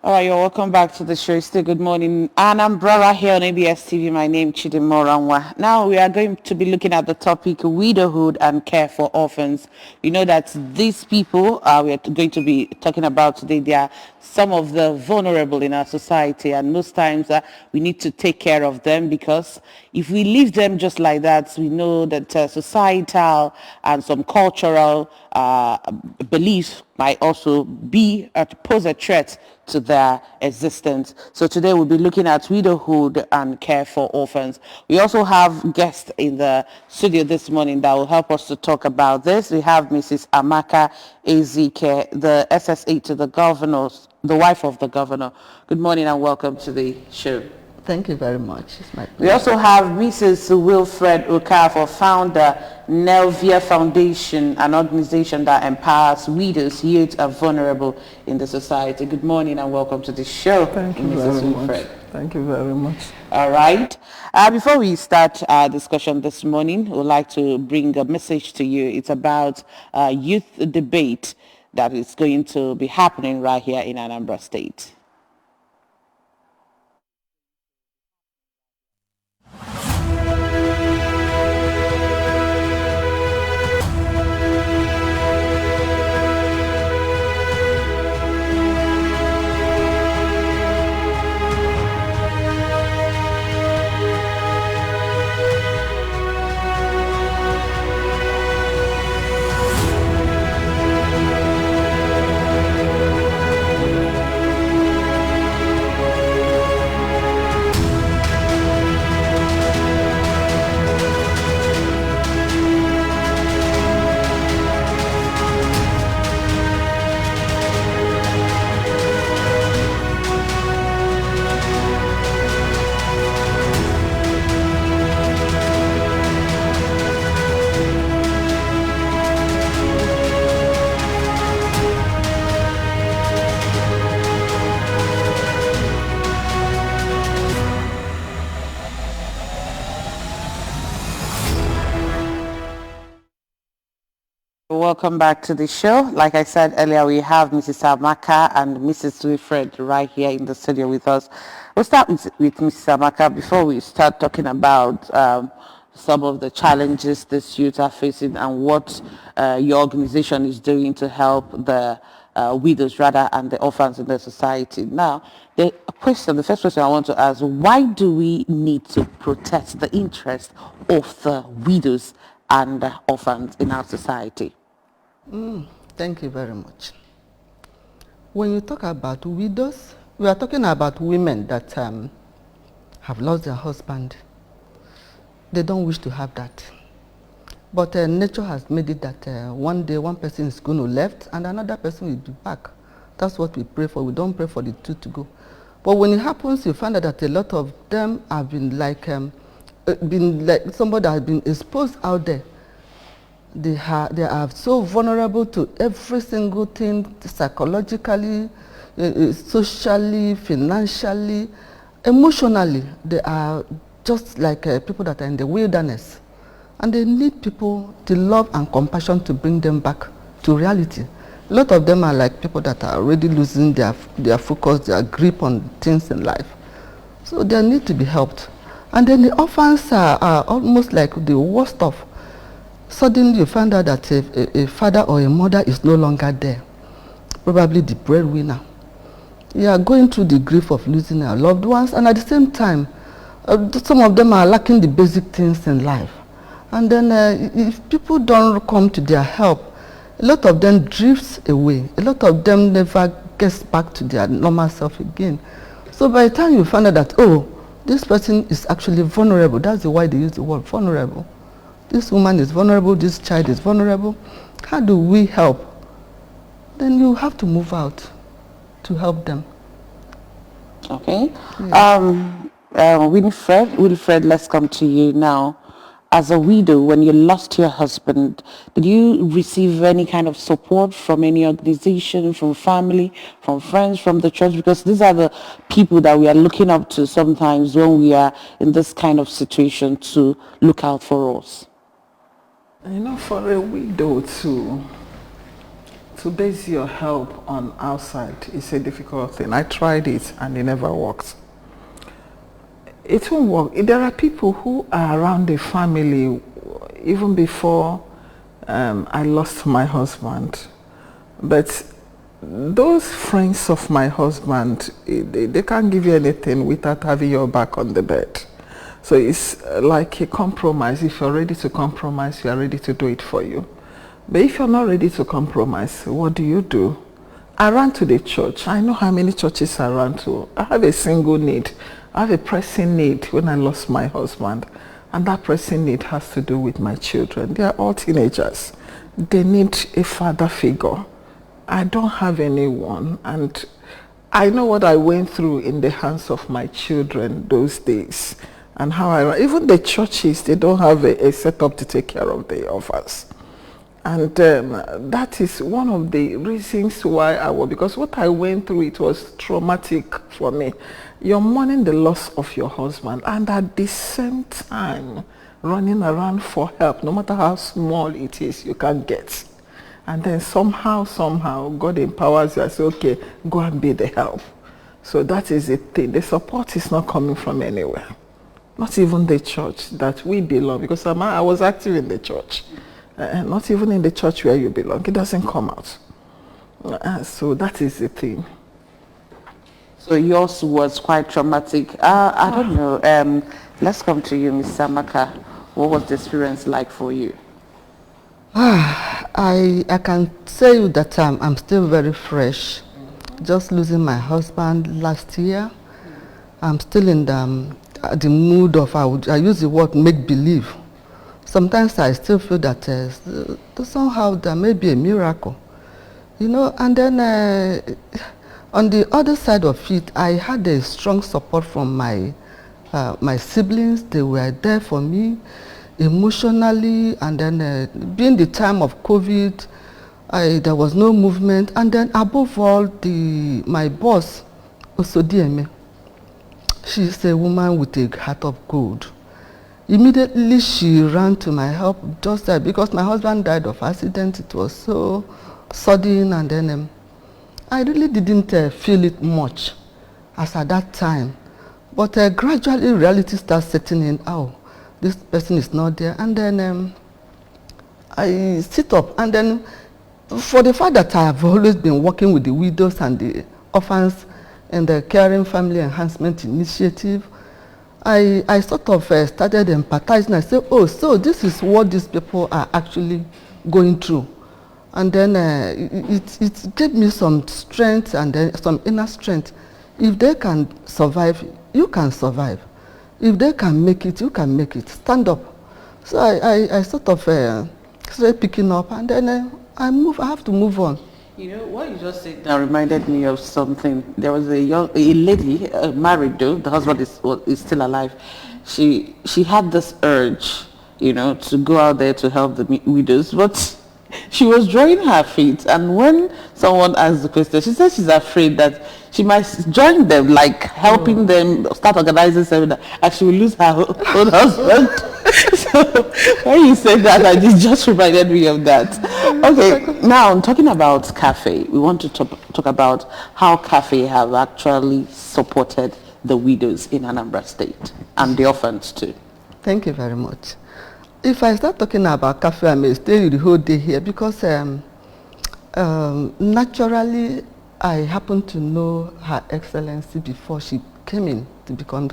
All right, you're welcome back to the show. Still good morning. And I'm Brother here on ABS TV. My name is Chidimoranwa. Now we are going to be looking at the topic widowhood and care for orphans. You know that these people we are going to be talking about today, they are some of the vulnerable in our society, and most times we need to take care of them, because if we leave them just like that, we know that societal and some cultural beliefs might also be pose a threat to their existence. So today we'll be looking at widowhood and care for orphans. We also have guests in the studio this morning that will help us to talk about this. We have Mrs. Amaka Ezike, the SSA to the governor, the wife of the governor. Good morning and welcome to the show. Thank you very much. It's my pleasure. We also have Mrs. Winifred Okafor, founder, Nelvia Foundation, an organization that empowers widows, youth, and vulnerable in the society. Good morning and welcome to the show. Thank you Mrs. very much. Thank you very much. All right. Before we start our discussion this morning, we'd like to bring a message to you. It's about youth debate that is going to be happening right here in Anambra State. Welcome back to the show. Like I said earlier, we have Mrs. Amaka and Mrs. Winifred right here in the studio with us. We'll start with Mrs. Amaka before we start talking about some of the challenges this youth are facing and what your organization is doing to help the widows rather and the orphans in the society. Now, the first question I want to ask, why do we need to protect the interest of the widows and orphans in our society? Thank you very much. When you talk about widows, we are talking about women that have lost their husband. They don't wish to have that. But nature has made it that one day one person is going to left and another person will be back. That's what we pray for. We don't pray for the two to go. But when it happens, you find out that a lot of them have been like somebody that has been exposed out there. They are so vulnerable to every single thing, psychologically, socially, financially, emotionally. They are just like people that are in the wilderness. And they need people to love and compassion to bring them back to reality. A lot of them are like people that are already losing their focus, their grip on things in life. So they need to be helped. And then the orphans are almost like the worst of. Suddenly you find out that a father or a mother is no longer there, probably the breadwinner. You are going through the grief of losing our loved ones, and at the same time, some of them are lacking the basic things in life. And then if people don't come to their help, a lot of them drifts away. A lot of them never gets back to their normal self again. So by the time you find out that, oh, this person is actually vulnerable, that's why they use the word vulnerable. This woman is vulnerable, this child is vulnerable. How do we help? Then you have to move out to help them. Okay. Yeah. Winifred, let's come to you now. As a widow, when you lost your husband, did you receive any kind of support from any organization, from family, from friends, from the church? Because these are the people that we are looking up to sometimes when we are in this kind of situation to look out for us. You know, for a widow to to base your help on outside is a difficult thing. I tried it and it never worked. It won't work. There are people who are around the family even before I lost my husband. But those friends of my husband, they can't give you anything without having your back on the bed. So it's like a compromise. If you're ready to compromise, you are ready to do it for you. But if you're not ready to compromise, what do? I ran to the church. I know how many churches I ran to. I have a single need. I have a pressing need when I lost my husband. And that pressing need has to do with my children. They are all teenagers. They need a father figure. I don't have anyone. And I know what I went through in the hands of my children those days. And how even the churches, they don't have a setup to take care of the orphans. And that is one of the reasons why because what I went through, it was traumatic for me. You're mourning the loss of your husband and at the same time running around for help, no matter how small it is, you can get. And then somehow, God empowers you and says, okay, go and be the help. So that is the thing. The support is not coming from anywhere. Not even the church that we belong, because I was active in the church. Not even in the church where you belong. It doesn't come out. So that is the thing. So yours was quite traumatic. I don't know. Let's come to you, Ms. Samaka. What was the experience like for you? I can tell you that I'm still very fresh. Just losing my husband last year. I'm still in the mood of, I use the word make believe. Sometimes I still feel that somehow there may be a miracle, you know. And then on the other side of it, I had a strong support from my siblings. They were there for me emotionally. And then being the time of COVID, there was no movement. And then above all, my boss, Osodieme, she's a woman with a heart of gold. Immediately she ran to my help, just because my husband died of accident. It was so sudden, and then I really didn't feel it much as at that time. But gradually reality starts setting in. Oh, this person is not there. And then I sit up, and then for the fact that I have always been working with the widows and the orphans and the Caring Family Enhancement Initiative, I sort of started empathizing. I said, oh, so this is what these people are actually going through. And then it gave me some strength, and then some inner strength. If they can survive, you can survive. If they can make it, you can make it. Stand up. So I sort of started picking up, and then I have to move on. You know, what you just said now reminded me of something. There was a lady, married though, the husband is still alive. She had this urge, you know, to go out there to help the widows, but she was drawing her feet, and when someone asked the question, she said she's afraid that she might join them, like helping them start organizing seminar, and she will lose her own husband. So when you said that, it just reminded me of that. Okay, now talking about cafe, we want to talk about how cafe have actually supported the widows in Anambra State and the orphans too. Thank you very much. If I start talking about cafe, I may stay the whole day here, because naturally I happen to know Her Excellency before she came in to become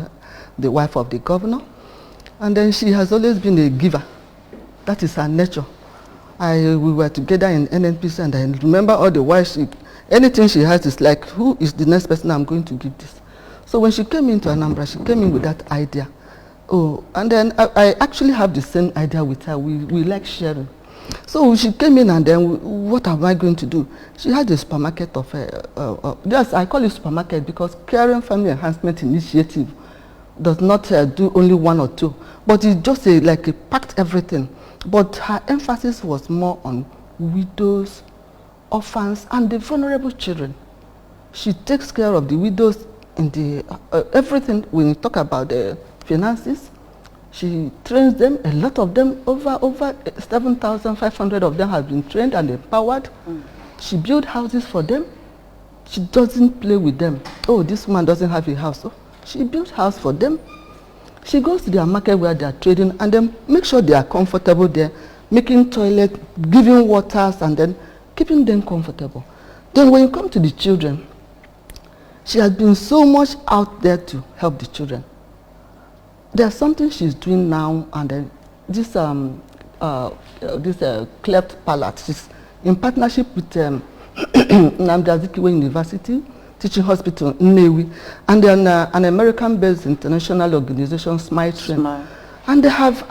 the wife of the governor. And then she has always been a giver. That is her nature. We were together in NNPC, and I remember all the while anything she has is like, who is the next person I'm going to give this? So when she came into Anambra, she came in with that idea. Oh, and then I actually have the same idea with her. We like sharing. So she came in, and then what am I going to do? She had a supermarket of, yes, I call it supermarket because Caring Family Enhancement Initiative does not do only one or two, but it just like it packed everything. But her emphasis was more on widows, orphans, and the vulnerable children. She takes care of the widows in the everything. When you talk about the finances, she trains them. A lot of them, over 7,500 of them have been trained and empowered. She built houses for them. She doesn't play with them. Oh, this woman doesn't have a house. Oh, she built house for them. She goes to their market where they are trading and then make sure they are comfortable there, making toilet, giving waters, and then keeping them comfortable. Then when you come to the children, she has been so much out there to help the children. There's something she's doing now, and then this cleft palate. She's in partnership with Nnamdi Azikiwe University Teaching Hospital in Nnewi, and then an American-based international organization, Smile. And they have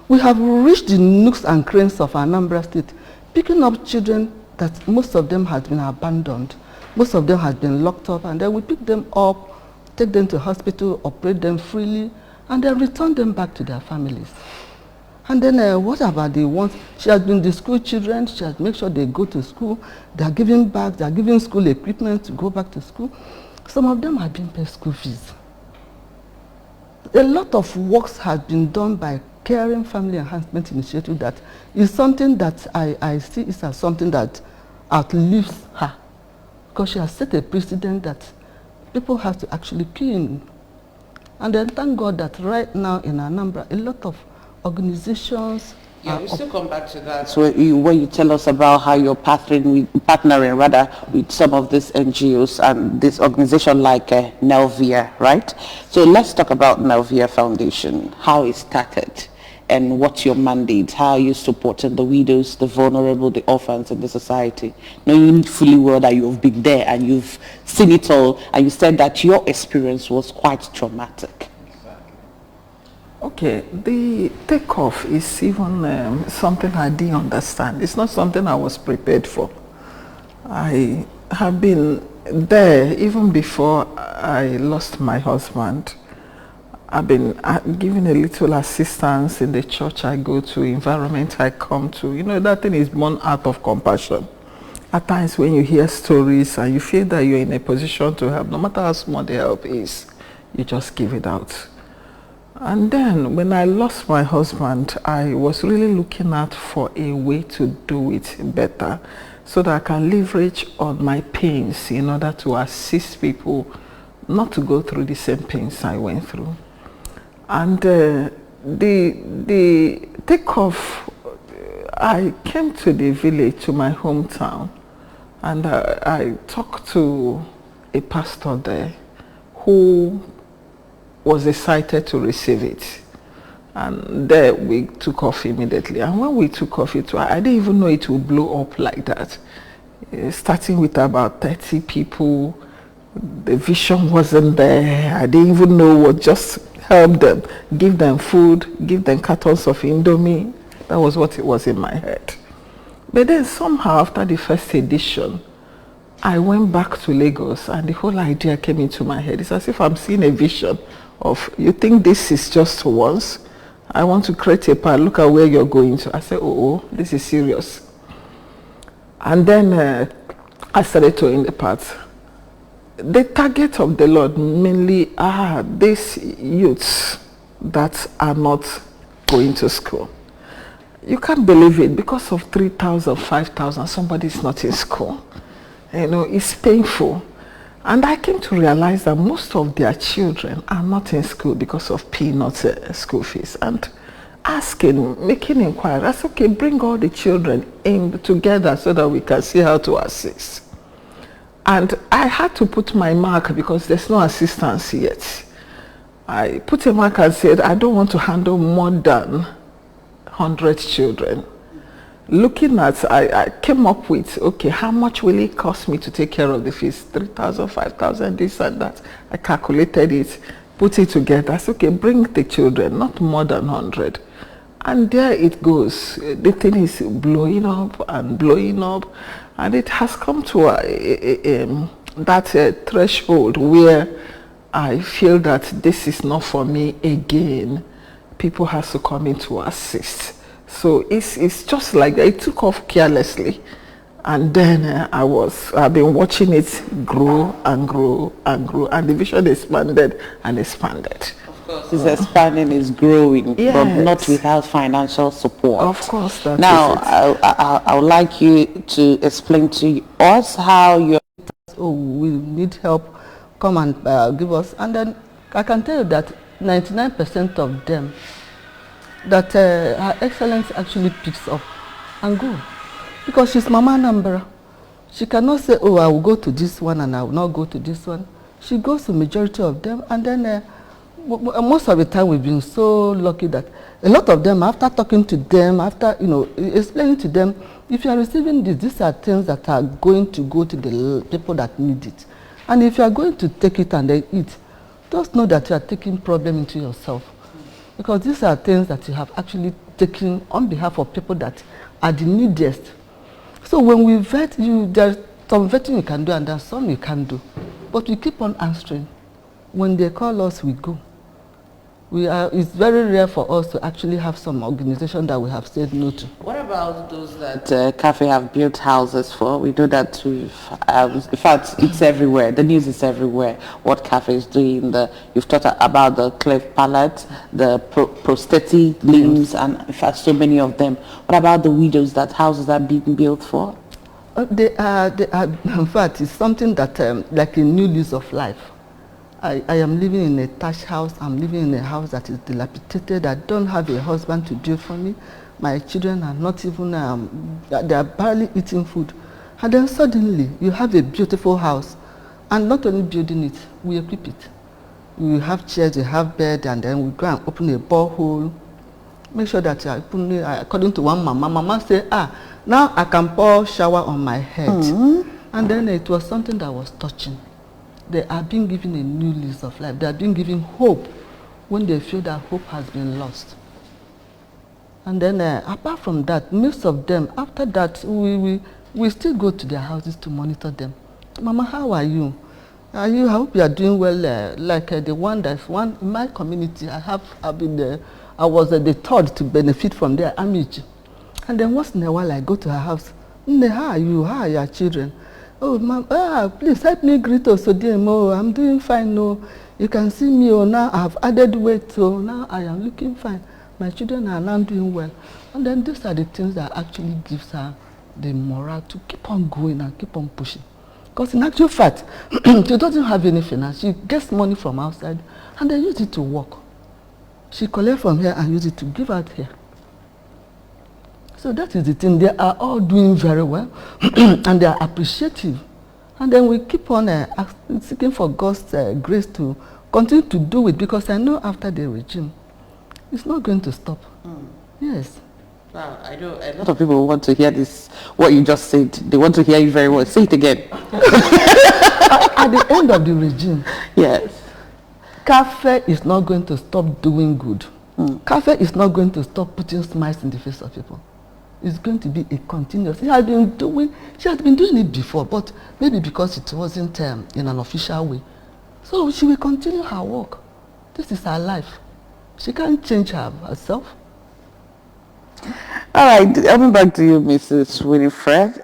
we have reached the nooks and crannies of Anambra State, picking up children that most of them had been abandoned, most of them had been locked up, and then we pick them up, take them to hospital, operate them freely, and then return them back to their families. And then what about the ones, she has been the school children, she has made sure they go to school, they are giving back, they are giving school equipment to go back to school. Some of them have been paid school fees. A lot of works have been done by Caring Family Enhancement Initiative that is something that I see is as something that outlives her. Because she has set a precedent that people have to actually key in. And then thank God that right now in Anambra, a lot of organizations. Yeah, we still come back to that. So when you tell us about how you're partnering with some of these NGOs and this organization like Nelvia, right? So let's talk about Nelvia Foundation, how it started and what's your mandate, how are you supporting the widows, the vulnerable, the orphans in the society, knowing fully well that you've been there and you've seen it all, and you said that your experience was quite traumatic. Okay, the takeoff is even something I didn't understand. It's not something I was prepared for. I have been there even before I lost my husband. I've been giving a little assistance in the church I go to, environment I come to. You know, that thing is born out of compassion. At times when you hear stories and you feel that you're in a position to help, no matter how small the help is, you just give it out. And then when I lost my husband, I was really looking out for a way to do it better so that I can leverage on my pains in order to assist people not to go through the same pains I went through. And the takeoff, I came to the village, to my hometown, and I talked to a pastor there who was excited to receive it, and there we took off immediately. And when we took off, I didn't even know it would blow up like that. Starting with about 30 people, the vision wasn't there. I didn't even know what. Just help them, give them food, give them cartons of Indomie. That was what it was in my head. But then somehow after the first edition, I went back to Lagos and the whole idea came into my head. It's as if I'm seeing a vision of, you think this is just once? I want to create a path, look at where you're going to. I said, oh, this is serious. And then I started towing the path. The target of the Lord mainly are these youths that are not going to school. You can't believe it, because of 3,000, 5,000, somebody's not in school. You know, it's painful. And I came to realize that most of their children are not in school because of peanuts school fees. And making inquiry, I said, okay, bring all the children in together so that we can see how to assist. And I had to put my mark because there's no assistance yet. I put a mark and said, I don't want to handle more than 100 children. Looking at, I came up with, okay, how much will it cost me to take care of the fees? 3,000, 5,000, this and that. I calculated it, put it together. I said, okay, bring the children, not more than 100. And there it goes. The thing is blowing up and blowing up. And it has come to that threshold where I feel that this is not for me again. People have to come in to assist. So it's just like that. It took off carelessly, and then I've been watching it grow and grow and grow, and the vision expanded and expanded. It's expanding, it's growing, Yes. but not without financial support. Of course, that now, is it. I would like you to explain to us how your Oh, we need help, come and give us. And then I can tell you that 99% of them, that Her Excellency actually picks up and go. Because she's Mama Nambra. She cannot say, oh, I will go to this one and I will not go to this one. She goes to majority of them, and then most of the time we've been so lucky that a lot of them, after talking to them, after explaining to them, if you are receiving this, these are things that are going to go to the people that need it. And if you are going to take it and then eat, just know that you are taking problem into yourself. Because these are things that you have actually taken on behalf of people that are the neediest. So when we vet you, there's some vetting you can do and there's some you can't do. But we keep on answering. When they call us, we go. It's very rare for us to actually have some organization that we have said no to. What about those that Cafe have built houses for? We know that in fact, it's everywhere. The news is everywhere. What Cafe is doing. You've talked about the cleft palate, the prosthetic limbs, and in fact, so many of them. What about the widows that houses are being built for? They are, in fact, it's something that, like a new lease of life. I am living in a thatched house. I'm living in a house that is dilapidated. I don't have a husband to build for me. My children are not even, they are barely eating food. And then suddenly, you have a beautiful house. And not only building it, we equip it. We have chairs, we have bed, and then we go and open a borehole. Make sure that you are opening, according to one mama. Mama say, now I can pour shower on my head. And then it was something that was touching. They are being given a new lease of life. They are being given hope when they feel that hope has been lost. And then apart from that, most of them, after that, we still go to their houses to monitor them. Mama, how are you? I hope you are doing well. Like the one that's one in my community, I was the third to benefit from their image. And then once in a while I go to her house. How are you? How are your children? Oh, ma'am, please help me greet Osodiem. I'm doing fine. No, you can see me. Now I've added weight. So now I am looking fine. My children are now doing well. And then these are the things that actually gives her the morale to keep on going and keep on pushing. Because in actual fact, she doesn't have any finance. She gets money from outside and they use it to work. She collects from here and use it to give out here. So that is the thing. They are all doing very well and they are appreciative. And then we keep on seeking for God's grace to continue to do it, because I know after the regime, it's not going to stop. Yes. Wow, I know a lot of people want to hear this, what you just said. They want to hear you very well. Say it again. At the end of the regime, yes, Cafe is not going to stop doing good. Cafe is not going to stop putting smiles in the face of people. It's going to be a continuous. She has been doing it before, but maybe because it wasn't in an official way. So she will continue her work. This is her life. She can't change herself. All right, coming back to you, Mrs. Winifred.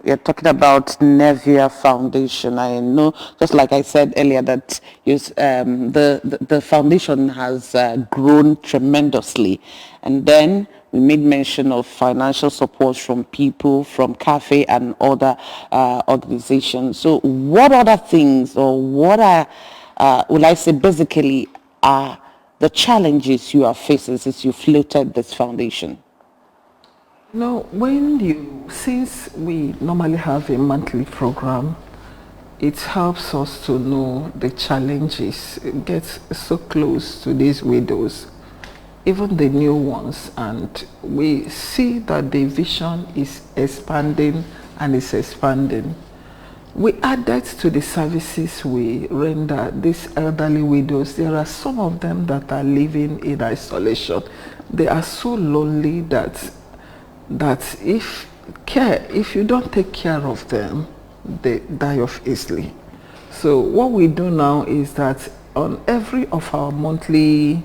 You're talking about Nelvia Foundation. I know, just like I said earlier, that the foundation has grown tremendously. And then we made mention of financial support from people, from Cafe and other organizations. So what other things, or what will I say basically are the challenges you are facing since you floated this foundation? No, since we normally have a monthly program, it helps us to know the challenges, get so close to these widows, even the new ones, and we see that the vision is expanding and is expanding. We added to the services we render these elderly widows. There are some of them that are living in isolation. They are so lonely that if you don't take care of them, they die off easily. So what we do now is that on every of our monthly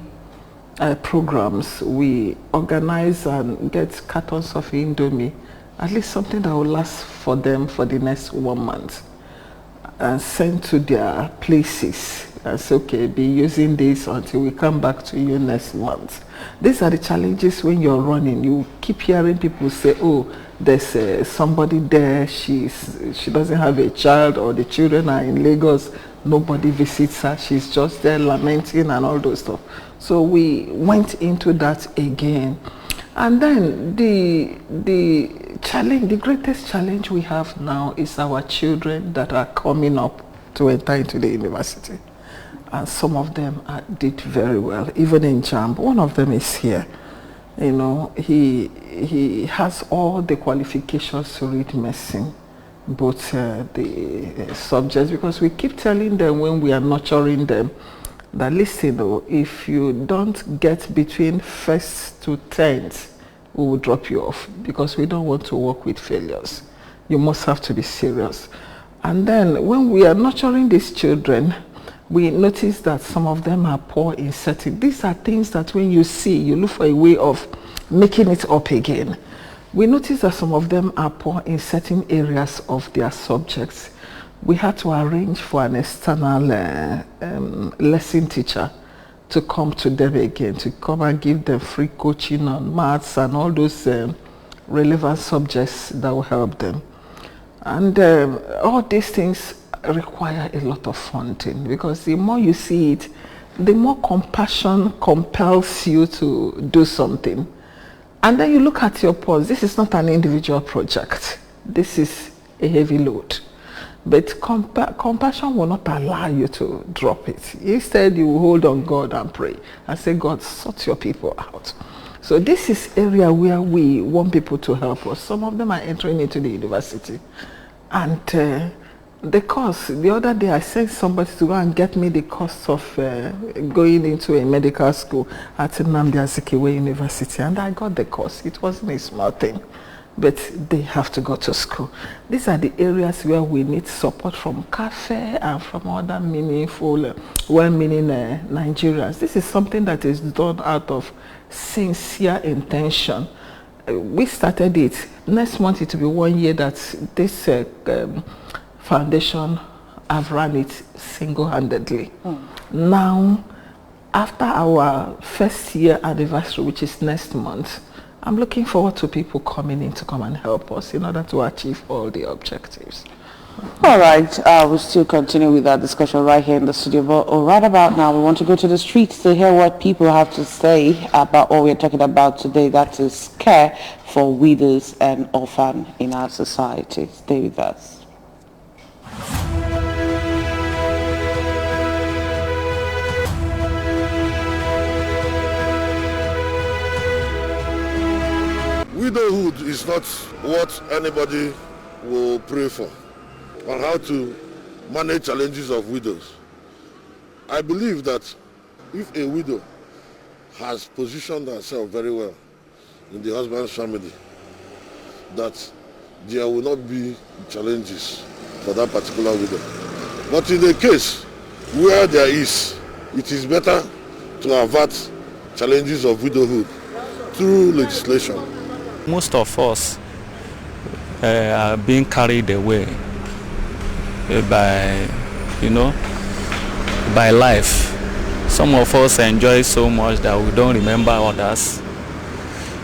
programs, we organize and get cartons of Indomie, at least something that will last for them for the next 1 month. and sent to their places. I say, okay, be using this until we come back to you next month. These are the challenges when you're running. You keep hearing people say, oh, there's somebody there, she doesn't have a child, or the children are in Lagos, nobody visits her, she's just there lamenting and all those stuff. So we went into that again. And then the challenge, the greatest challenge we have now is our children that are coming up to enter into the university. And some of them did very well, even in JAMB. One of them is here. You know, he has all the qualifications to read medicine, both the subjects, because we keep telling them when we are nurturing them that, listen, though, if you don't get between 1st to 10th, we will drop you off, because we don't want to work with failures. You must have to be serious. And then when we are nurturing these children, we notice that some of them are poor in setting. These are things that when you see, you look for a way of making it up again. We notice that some of them are poor in certain areas of their subjects. We had to arrange for an external lesson teacher to come to them again, to come and give them free coaching on maths and all those relevant subjects that will help them. And all these things require a lot of funding, because the more you see it, the more compassion compels you to do something. And then you look at your pause. This is not an individual project. This is a heavy load. But compassion will not allow you to drop it. Instead, you will hold on God and pray and say, God, sort your people out. So this is area where we want people to help us. Some of them are entering into the university. And the cost, the other day I sent somebody to go and get me the cost of going into a medical school at Nelvia Empowerment University, and I got the cost. It wasn't a small thing, but they have to go to school. These are the areas where we need support from CAFE and from other meaningful, well-meaning Nigerians. This is something that is done out of sincere intention. We started it. Next month it will be 1 year that this foundation have run it single-handedly. Now, after our first year anniversary, which is next month, I'm looking forward to people coming in to come and help us in order to achieve all the objectives. All right, we'll still continue with our discussion right here in the studio, but right about now we want to go to the streets to hear what people have to say about what we're talking about today, that is care for widows and orphans in our society. Stay with us. Widowhood is not what anybody will pray for, on how to manage challenges of widows. I believe that if a widow has positioned herself very well in the husband's family, that there will not be challenges for that particular widow. But in the case where there is, it is better to avert challenges of widowhood through legislation. Most of us are being carried away by life. Some of us enjoy so much that we don't remember others.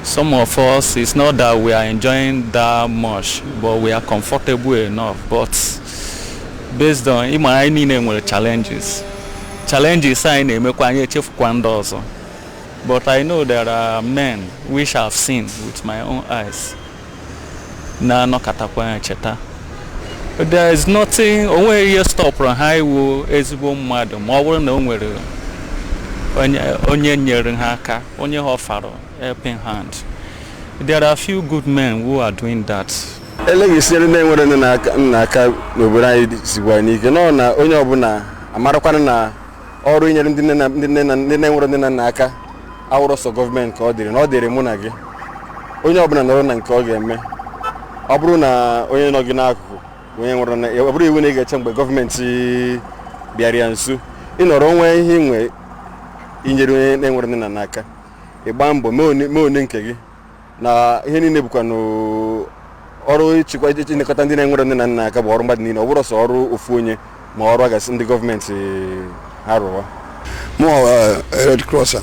Some of us, it's not that we are enjoying that much, but we are comfortable enough. But based on challenges I but I know there are men which I've seen with my own eyes. But there is nothing, only you stop on highway is one madam, or no where only nearing haka, only offer helping hand. There are a few good men who are doing that. Our government called it, not the Remunagi. Only open another than call game. Abruna, only Noginaku, when every winning gets by government, Biariansu. In our own way, him way, injuring than Naka. A bamboo, no Ninkagi. Now, Henny Nebucano ọrụ ịchịkwa ịnekọta ndị na-enwere nne na nna aka bụ ọrụ mmadụ niile ọ bụrụ sọ ọrụ ofu onye ma ọrụ a gasị ndị gọọmenti ha rụwa. More Red Crosser,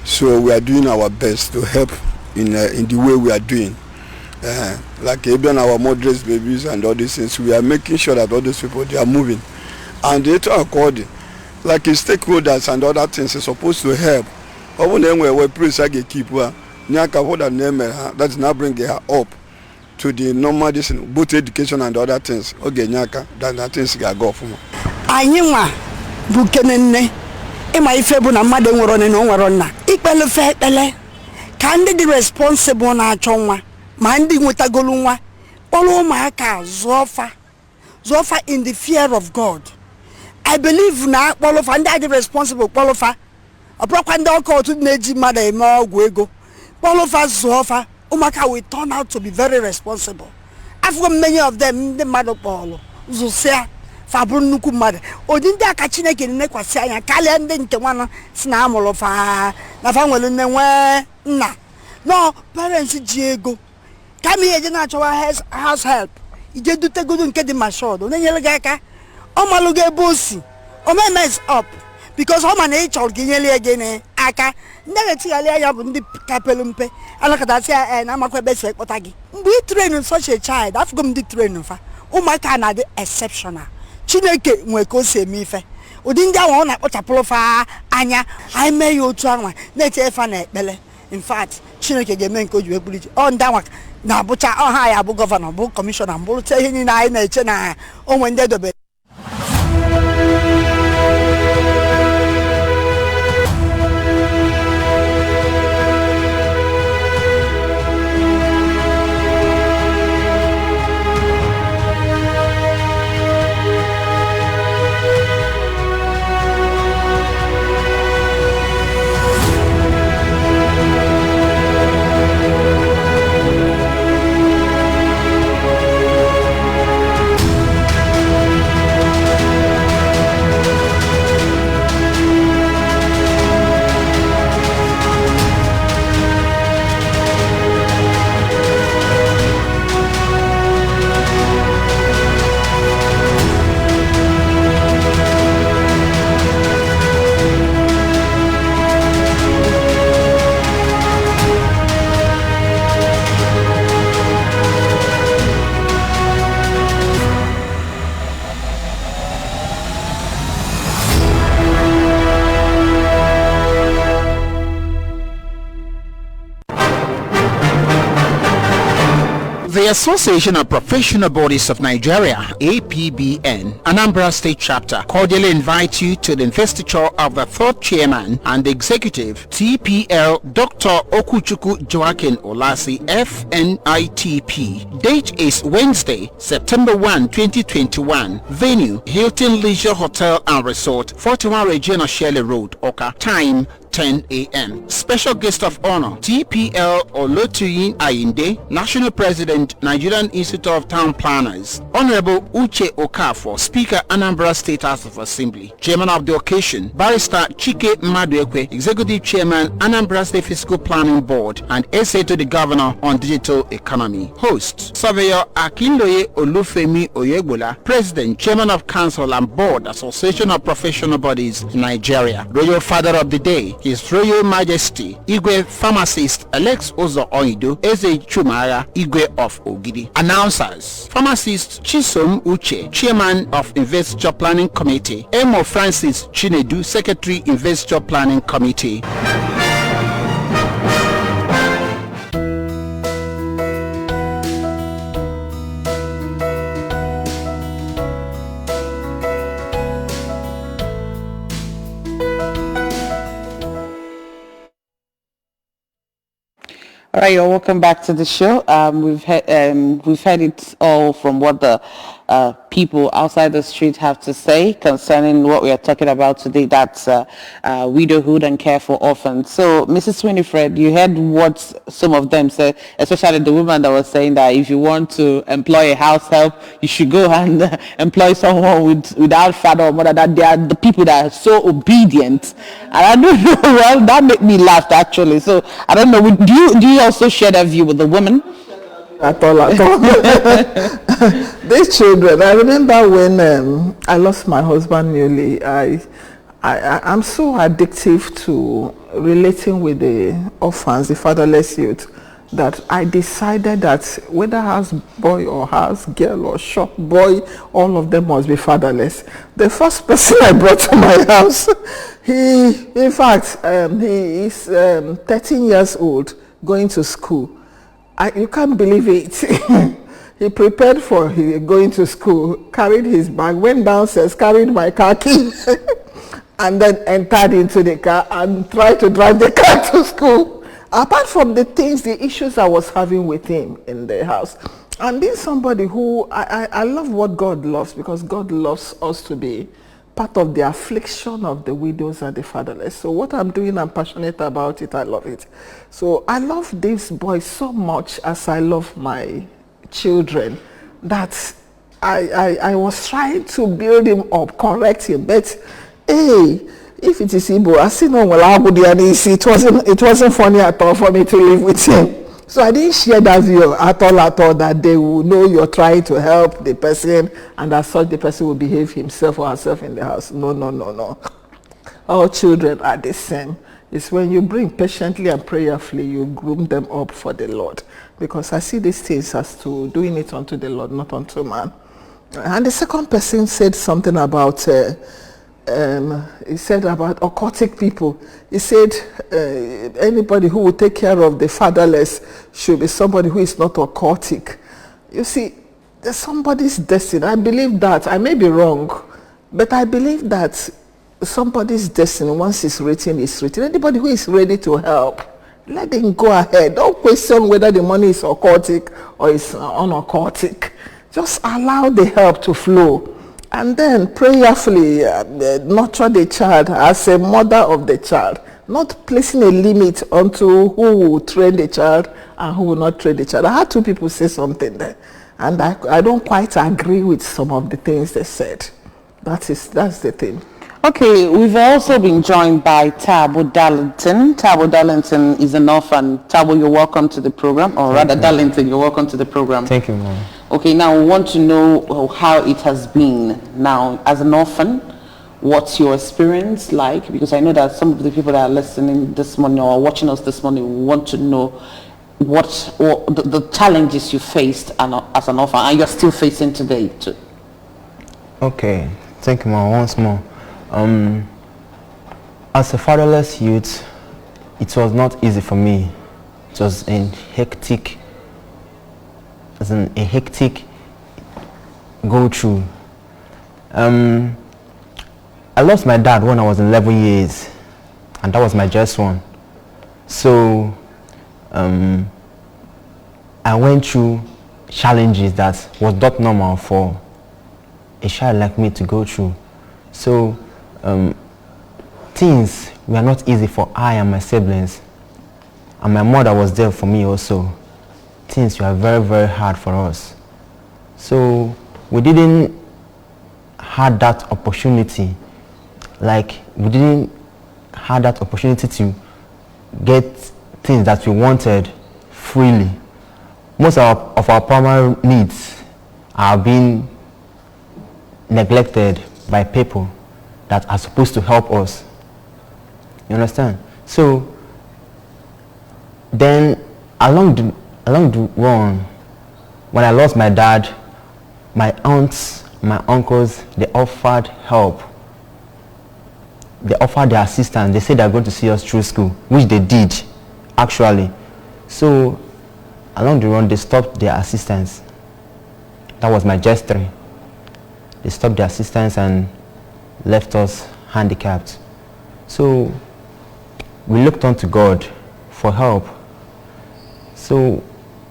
so we are doing our best to help in the way we are doing. Like even our moderate babies and all these things, we are making sure that all those people, they are moving. And they are according, like stakeholders and other things are supposed to help. Even then we praise I keep her, that's now bringing her up to the normal both education and other things. Okay, Nyaka, that things go for me. Anyima bukenenne ima ifebu na mmadụ nwere na nwere nna ikpele fe ekpele ka ndị dị responsible na achọ nwa ma ndị nwetagolu nwa kpọrọ ụmụaka zụọfa in the fear of God. I believe na kpọrọfa ndị dị responsible kpọrọfa ọbụrụkwa ndị ọkọ otu na-eji mmadụ eme ọgwụ ego kpọrọfa zụọfa ụmụaka will turn out to be very responsible. After many of them ndị mmadụ kpọrọ zụsịa faburu nnukwu mmadụ odi ndị aka Chineke na-ekwasị anya karịa ndị nke nwana si na amụrụ fa na fa nwere nne nwee nna no parents ji ego kama ihe eje na-achọwa house help ije dutegodo nke dị mashọd na-enyere gị aka ọ malụgo ebe o si o mess up because ọ ma na ị chọrọ gị nyere gị n'aka ndị ga-etigharị anya bụ ndị kapelu mpe anakọtasị ya na amakwa ebe si ekpọta gị mgbe ị train such a child afụgo m ndị train fa ụmụaka na-adị exceptional. Chineke nwe ka o si eme ife ụdị ndị ahụ ọ na-akpọchapụrụ fa anya anyị mee ya otu anwa na-eche efa na ekpele. In fact Chineke ga-eme nke o ji wepụrụ iche ọ ndị anwa na-abụcha ọha ya bụ gọvanọ bụ kọmishọna mbụrụta ihe niile anyị na-eche na onwe ndị edobere. The Association of Professional Bodies of Nigeria, APBN, Anambra State Chapter, cordially invite you to the investiture of the third chairman and executive, TPL Dr. Okuchukwu Joaquin Olasi, FNITP. Date is Wednesday, September 1, 2021. Venue, Hilton Leisure Hotel and Resort, 41 Regina Shelley Road, Oka. Time, 10 a.m. Special guest of honor, TPL Olotuyin Ayinde, National President, Nigerian Institute of Town Planners. Honorable Uche Okafor, Speaker, Anambra State House of Assembly. Chairman of the occasion, Barrister Chike Maduekwe, Executive Chairman, Anambra State Fiscal Planning Board, and essay to the Governor on Digital Economy. Host, Surveyor Akinloye Olufemi Oyegbola, President, Chairman of Council and Board, Association of Professional Bodies, Nigeria. Royal Father of the Day, His Royal Majesty Igwe Pharmacist Alex Ozo Oido Eze Chumara Igwe of Ogidi. Announcers: Pharmacist Chisom Uche, Chairman of Investiture Planning Committee; Emo Francis Chinedu, Secretary, Investiture Planning Committee. All right, you're welcome back to the show. We've heard it all from what the people outside the street have to say concerning what we are talking about today. That's widowhood and care for orphans. So, Mrs. Winifred, you heard what some of them said, especially the woman that was saying that if you want to employ a house help, you should go and employ someone without father or mother. That they are the people that are so obedient. And I don't know. Well, that made me laugh actually. So I don't know. Do you also share that view with the women? At all. These children, I remember when I lost my husband newly, I'm so addictive to relating with the orphans, the fatherless youth, that I decided that whether house boy or house girl or shop boy, all of them must be fatherless. The first person I brought to my house, he is 13 years old, going to school. You can't believe it. He prepared for going to school, carried his bag, went downstairs, carried my car key, and then entered into the car and tried to drive the car to school. Apart from the issues I was having with him in the house. And being somebody who, I love what God loves, because God loves us to be part of the affliction of the widows and the fatherless. So what I'm doing, I'm passionate about it. I love it. So I love this boy so much as I love my children, that I was trying to build him up, correct him. But hey, if it is Igbo, I see no it wasn't funny at all for me to live with him. So I didn't share that view at all, that they will know you're trying to help the person, and as such the person will behave himself or herself in the house. No. All children are the same. It's when you bring patiently and prayerfully, you groom them up for the Lord. Because I see these things as to doing it unto the Lord, not unto man. And the second person said something about he said about occultic people. He said anybody who will take care of the fatherless should be somebody who is not occultic. You see, there's somebody's destiny. I believe that. I may be wrong, but I believe that somebody's destiny, once it's written, is written. Anybody who is ready to help, let them go ahead. Don't question whether the money is occultic or is unoccultic. Just allow the help to flow. And then prayerfully nurture the child as a mother of the child, not placing a limit onto who will train the child and who will not train the child. I had two people say something there, and I don't quite agree with some of the things they said. That's the thing. Okay, we've also been joined by Tabo Darlington. Tabo Darlington is an orphan. Tabo, you're welcome to the program, or rather Darlington, you're welcome to the program. Thank you, Mom. Okay, now we want to know how it has been now as an orphan. What's your experience like? Because I know that some of the people that are listening this morning or watching us this morning want to know what the challenges you faced as an orphan, and you're still facing today too. Okay, thank you, Mom. Once more. As a fatherless youth, it was not easy for me. It was a hectic go through. I lost my dad when I was 11 years, and that was my just one. So I went through challenges that was not normal for a child like me to go through. So things were not easy for I and my siblings, and my mother was there for me also. Things were very, very hard for us. So we didn't have that opportunity, to get things that we wanted freely. Most of our primary needs are being neglected by people that are supposed to help us. You understand? So then along the run, when I lost my dad, my aunts, my uncles, they offered help. They offered their assistance. They said they're going to see us through school, which they did, actually. So along the run, they stopped their assistance. That was my gesture. They stopped their assistance and left us handicapped. So we looked unto God for help. So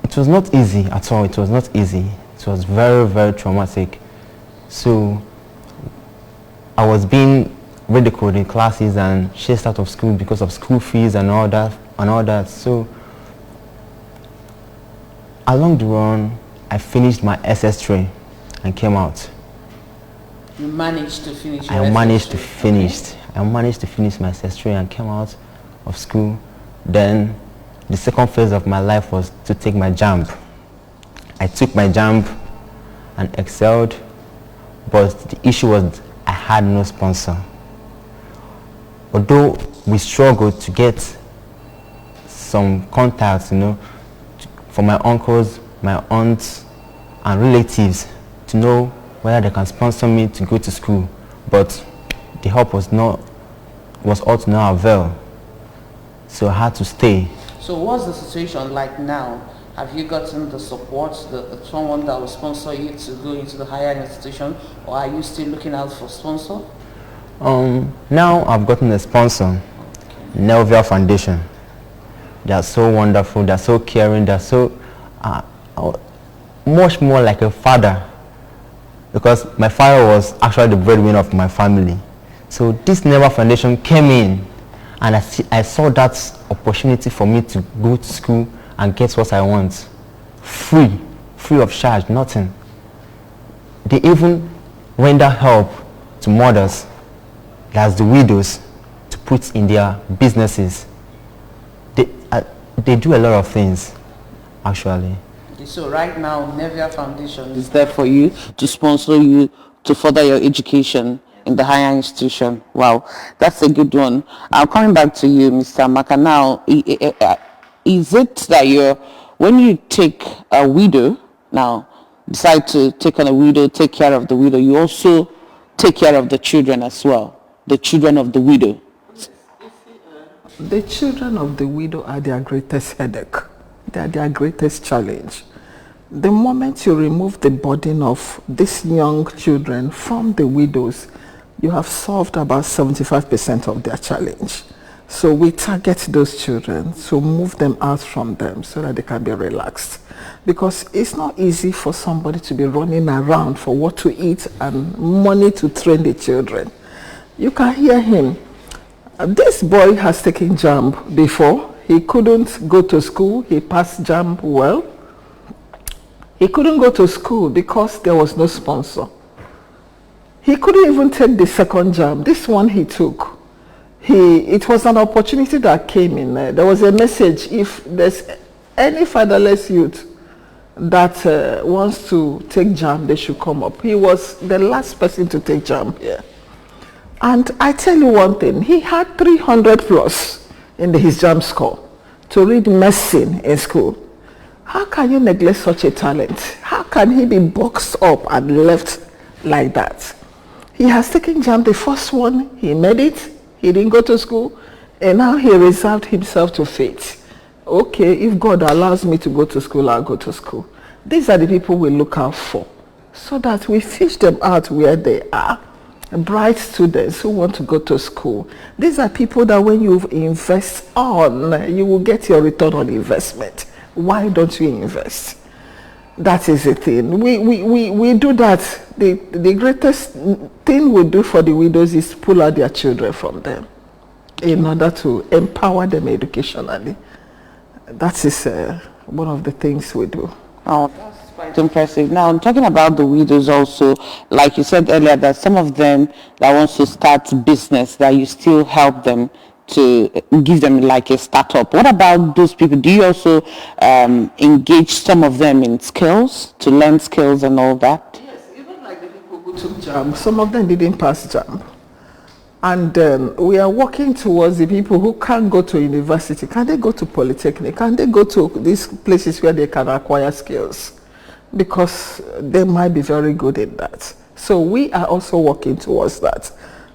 it was not easy at all. It was not easy. It was very, very traumatic. So I was being ridiculed in classes and chased out of school because of school fees and all that. So along the run, I finished my SS3 and came out. You managed to finish. I managed to finish my SS3 and came out of school. Then the second phase of my life was to take my JAMB. I took my JAMB and excelled, but the issue was I had no sponsor. Although we struggled to get some contacts, for my uncles, my aunts, and relatives to know whether they can sponsor me to go to school, but the help was all to no avail. So I had to stay. So what's the situation like now? Have you gotten the support, someone that will sponsor you to go into the higher institution, or are you still looking out for sponsor? Now I've gotten a sponsor, Nelvia Foundation. They are so wonderful, they're so caring, they're so much more like a father, because my father was actually the breadwinner of my family. So this Nelvia Foundation came in, and I saw that opportunity for me to go to school and get what I want, free of charge, nothing. They even render help to mothers, that's the widows, to put in their businesses. They do a lot of things, actually. So right now, Nelvia Foundation is there for you to sponsor you to further your education in the higher institution. Wow, that's a good one. I'm coming back to you, Mr. Maka. Now, is it that when you take a widow, now decide to take on a widow, take care of the widow, you also take care of the children as well, the children of the widow? The children of the widow are their greatest headache. They are their greatest challenge. The moment you remove the burden of these young children from the widows, you have solved about 75% of their challenge. So we target those children to move them out from them so that they can be relaxed. Because it's not easy for somebody to be running around for what to eat and money to train the children. You can hear him. This boy has taken JAMB before. He couldn't go to school. He passed JAMB well. He couldn't go to school because there was no sponsor. He couldn't even take the second JAMB. This one he took. It was an opportunity that came in. There was a message, if there's any fatherless youth that wants to take JAMB, they should come up. He was the last person to take JAMB here. And I tell you one thing, he had 300 plus in his JAMB score to read medicine in school. How can you neglect such a talent? How can he be boxed up and left like that? He has taken JAMB, the first one, he made it, he didn't go to school, and now he reserved himself to fate. Okay, if God allows me to go to school, I'll go to school. These are the people we look out for, so that we fish them out where they are. Bright students who want to go to school. These are people that when you invest on, you will get your return on investment. Why don't you invest? That is the thing. We do that. The greatest thing we do for the widows is pull out their children from them in order to empower them educationally. That is one of the things we do. Oh, that's quite impressive. Now, I'm talking about the widows also, like you said earlier, that some of them that wants to start business, that you still help them to give them like a startup. What about those people? Do you also engage some of them in skills, to learn skills and all that? Yes, even like the people who took JAMB, some of them didn't pass JAMB. And we are working towards the people who can't go to university. Can they go to polytechnic? Can they go to these places where they can acquire skills? Because they might be very good in that. So we are also working towards that,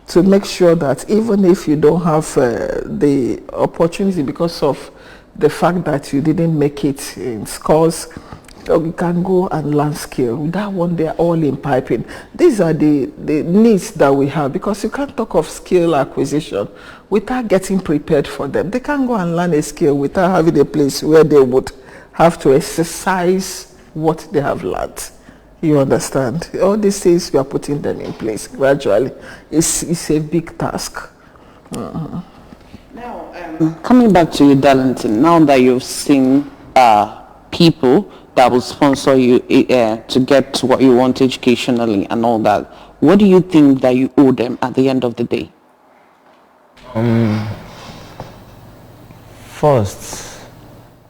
to make sure that even if you don't have the opportunity because of the fact that you didn't make it in scores, you can go and learn skill. That one, they're all in piping. These are the needs that we have, because you can't talk of skill acquisition without getting prepared for them. They can't go and learn a skill without having a place where they would have to exercise what they have learned. You understand? All these things, we are putting them in place gradually. It's a big task. Now, coming back to you, Darlington, now that you've seen people that will sponsor you to get what you want educationally and all that, what do you think that you owe them at the end of the day? First,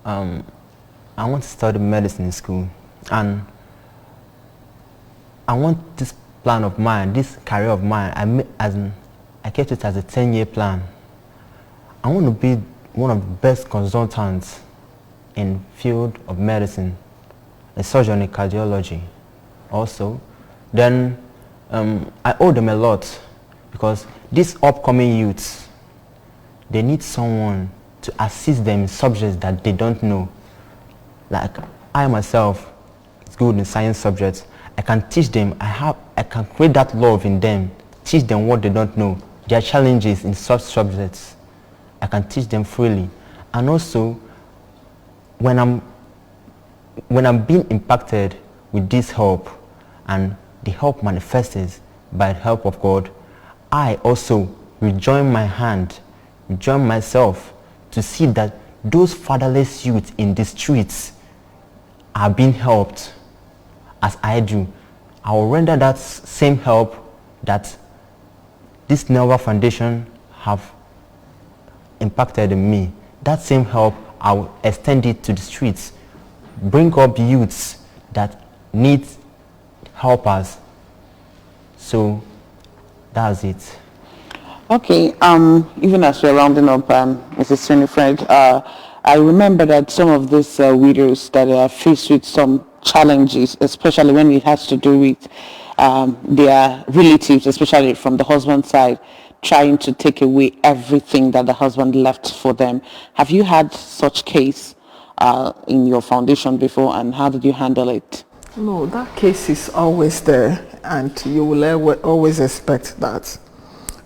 I want to study medicine in school. And I want this plan of mine, this career of mine, I kept it as a 10-year plan. I want to be one of the best consultants in field of medicine, a surgeon in cardiology also. Then I owe them a lot, because these upcoming youths, they need someone to assist them in subjects that they don't know. Like I myself is good in science subjects. I can teach them, I can create that love in them, teach them what they don't know, their challenges in such subjects. I can teach them freely. And also, when I'm being impacted with this help, and the help manifests by the help of God, I also rejoin my hand, rejoin myself to see that those fatherless youth in the streets are being helped as I do. I will render that same help that this Nelvia Foundation have impacted in me. That same help, I will extend it to the streets, bring up youths that need helpers. So that's it. Okay, even as we're rounding up, Mrs. Winifred, I remember that some of these widows that are faced with some challenges, especially when it has to do with their relatives, especially from the husband's side, trying to take away everything that the husband left for them. Have you had such case in your foundation before, and how did you handle it? No, that case is always there, and you will always expect that.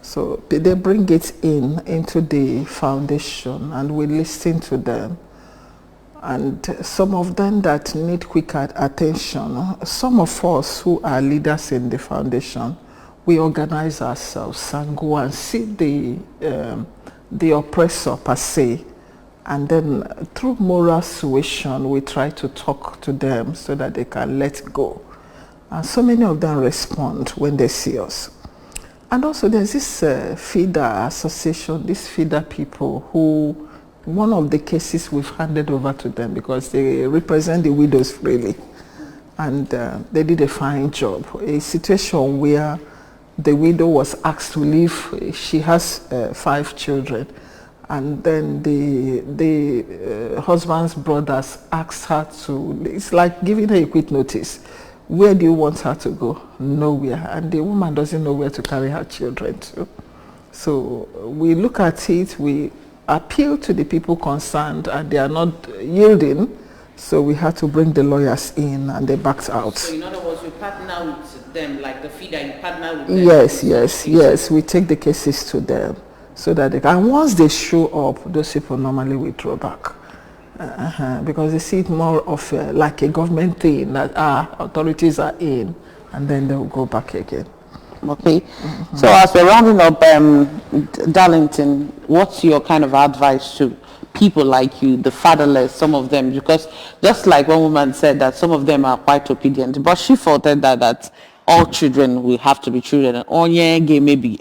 So they bring it into the foundation, and we listen to them. And some of them that need quicker attention, some of us who are leaders in the foundation, we organize ourselves and go and see the oppressor per se. And then through moral suasion, we try to talk to them so that they can let go. And so many of them respond when they see us. And also there's this feeder association, these feeder people who, one of the cases we've handed over to them because they represent the widows freely. And they did a fine job. A situation where the widow was asked to leave. She has 5 children. And then the husband's brothers asked her to, it's like giving her a quick notice. Where do you want her to go? Nowhere. And the woman doesn't know where to carry her children to. So we look at it, we appeal to the people concerned, and they are not yielding. So we had to bring the lawyers in, and they backed out. So in other words, you partner with them, like the feeder, you partner with them? Yes. We take the cases to them so that they can, and once they show up, those people normally withdraw back. Because they see it more of like a government thing that authorities are in, and then they'll go back again. Okay. So as we're rounding up, Darlington, what's your kind of advice to people like you, the fatherless, some of them? Because just like one woman said that some of them are quite obedient, but she thought that all children will have to be children. Maybe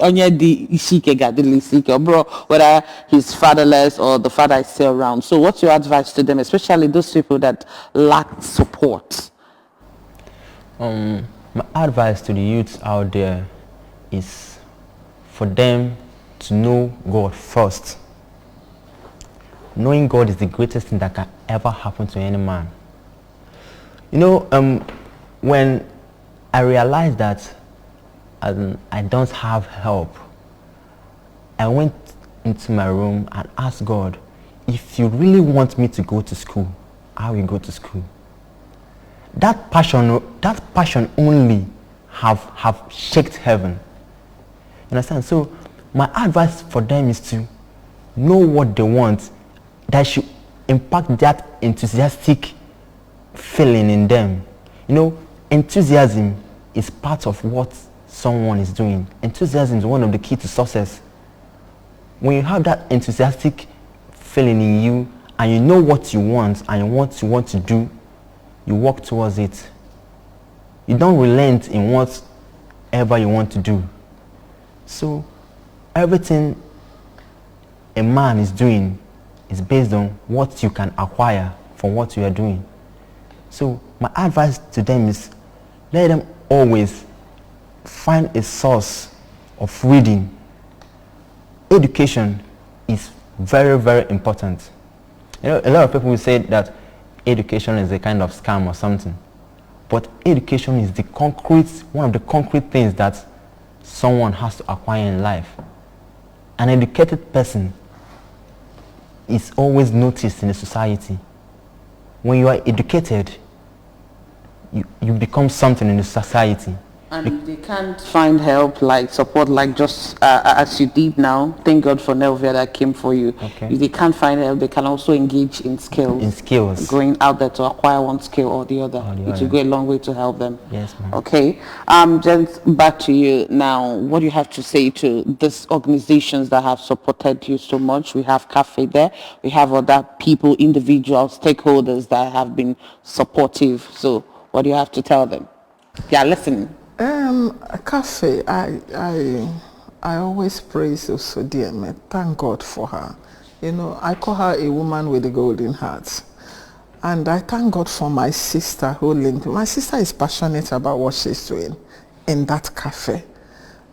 whether he's fatherless or the father is still around. So what's your advice to them, especially those people that lack support? My advice to the youths out there is for them to know God first. Knowing God is the greatest thing that can ever happen to any man. You know, when I realized that I don't have help, I went into my room and asked God, if you really want me to go to school, I will go to school. That passion only have shaken heaven. You understand? So my advice for them is to know what they want, that should impact that enthusiastic feeling in them. You know, enthusiasm is part of what someone is doing. Enthusiasm is one of the keys to success. When you have that enthusiastic feeling in you, and you know what you want, and what you want to do, you work towards it. You don't relent in whatever you want to do. So everything a man is doing is based on what you can acquire from what you are doing. So my advice to them is let them always find a source of reading. Education is very, very important. You know, a lot of people will say that education is a kind of scam or something, but education is one of the concrete things that someone has to acquire in life. An educated person is always noticed in a society. When you are educated, you become something in the society. And if they can't find help, like support, like just as you did now, thank God for Nelvia that came for you. Okay. If they can't find help, they can also engage in skills. In skills. Going out there to acquire one skill or the other. It will go a long way to help them. Yes, ma'am. Okay. Gents, back to you now. What do you have to say to these organizations that have supported you so much? We have Cafe there. We have other people, individuals, stakeholders that have been supportive. So what do you have to tell them? Yeah, listen. Cafe, I always praise Osodieme. Thank God for her. You know, I call her a woman with a golden heart. And I thank God for my sister who linked me. My sister is passionate about what she's doing in that cafe.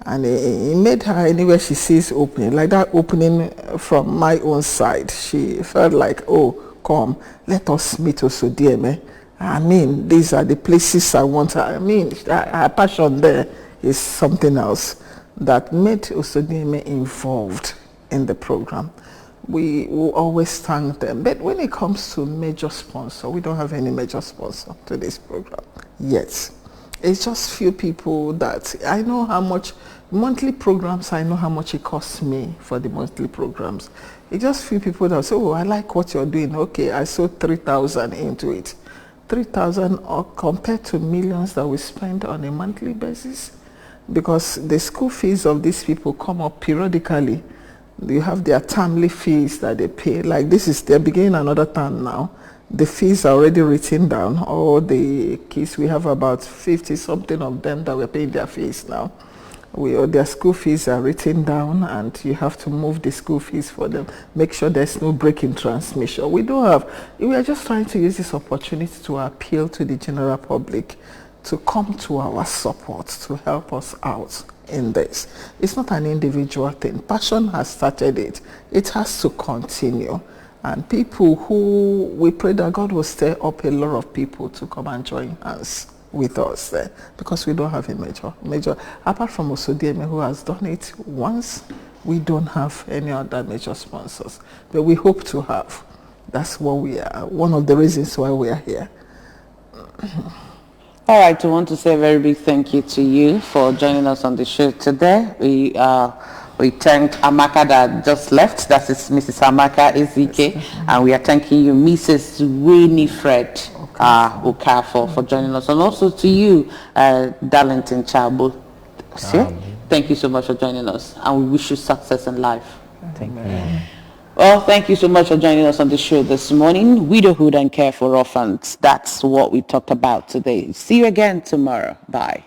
And it made her, anywhere she sees opening, like that opening from my own side, she felt like, oh, come, let us meet Osodieme. I mean, these are the places I want. I mean, her passion there is something else that made Osodieme involved in the program. We will always thank them. But when it comes to major sponsor, we don't have any major sponsor to this program yet. It's just few people that I know how much monthly programs, I know how much it costs me for the monthly programs. It's just few people that say, oh, I like what you're doing. Okay, I sold 3,000 into it. 3,000 compared to millions that we spend on a monthly basis, because the school fees of these people come up periodically. You have their timely fees that they pay. Like this is, they're beginning another term now. The fees are already written down. All the kids, we have about 50 something of them that we're paying their fees now. Their school fees are written down, and you have to move the school fees for them. Make sure there's no break in transmission. We are just trying to use this opportunity to appeal to the general public to come to our support, to help us out in this. It's not an individual thing. Passion has started it. It has to continue. And people we pray that God will stir up a lot of people to come and join us with us there, because we don't have a major apart from Osodieme, who has done it once. We don't have any other major sponsors, but we hope to have. That's what we are, one of the reasons why we are here. All right, I want to say a very big thank you to you for joining us on the show today. We thank Amaka that just left. That is Mrs. Amaka Ezike. And we are thanking you, Mrs. Winifred Okafor, for joining us. And also to you, Darlington Chabo. Thank you so much for joining us. And we wish you success in life. Thank you. Well, thank you so much for joining us on the show this morning. Widowhood and care for orphans. That's what we talked about today. See you again tomorrow. Bye.